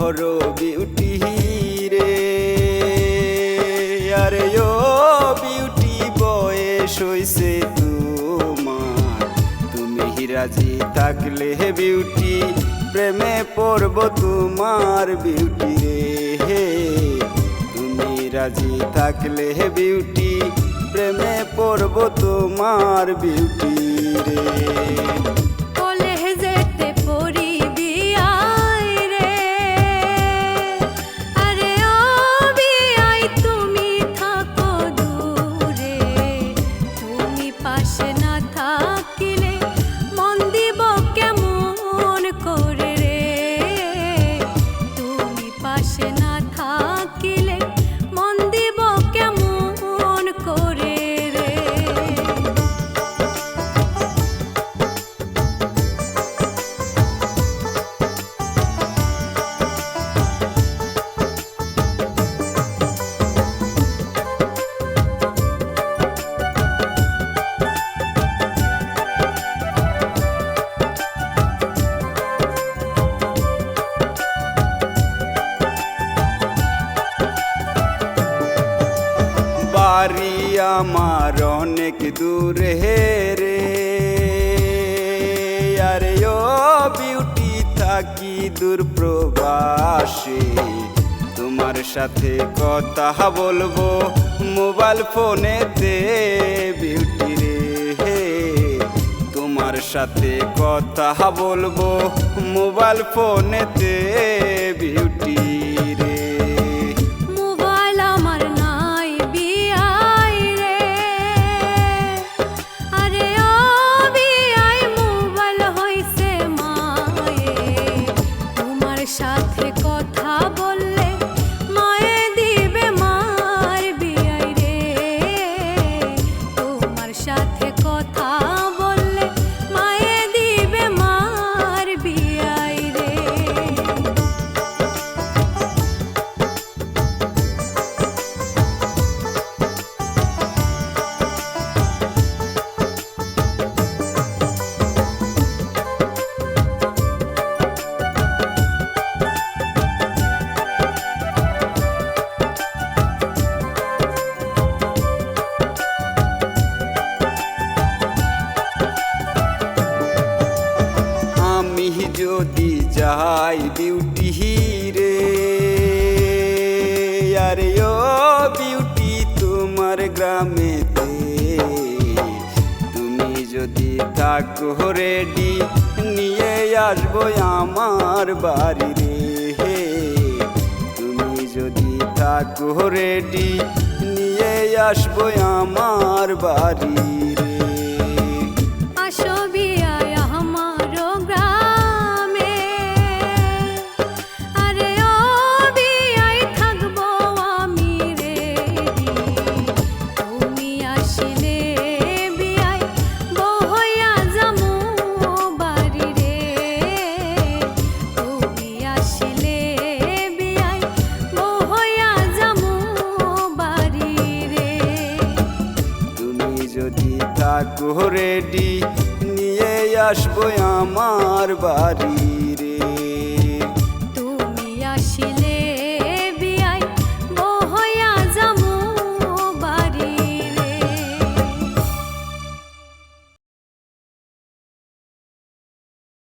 করো বিউটি রে। আরে ও বিউটি বয়স হইছে তোমার, তুমি রাজি থাকলে বিউটি প্রেমে পড়ব তোমার বিউটি রে। তুমি রাজি থাকলে বিউটি প্রেমে পড়ব তোমার বিউটি রে। বাড়ি আমার অনেক দূরে রে। আরে ও বিউটি থাকি দূর প্রবাসে, তোমার সাথে কথা বলবো মোবাইল ফোনেতে বিউটি রে। তোমার সাথে কথা বলবো মোবাইল ফোনেতে বিউটি রে। সাথে কথা বললে মায়ে দিবে মার বিয়াই রে। তোমার সাথে কথা বললে মায়ে দিবে মার বিয়াই রে। যদি যাই বিউটি রে। আরে ও বিউটি তোমার গ্রামেতে, তুমি যদি থাকো রেডি নিয়ে আসবো আমার বাড়ি রে। তুমি যদি থাকো রেডি নিয়ে আসবো আমার বাড়ি রে। আসো বিয়ায় আমারো গ্রামে, আরে ও বিয়ায় থাকবো আমি রেডি। তুমি আসলে বিয়ায় বহইয়া যামু বাড়ি রে। তুমি আসলে বিয়ায় বহইয়া যামু বাড়ি রে। তুমি যদি থাকো রেডি নিয়ে আসবো আমার বাড়ি।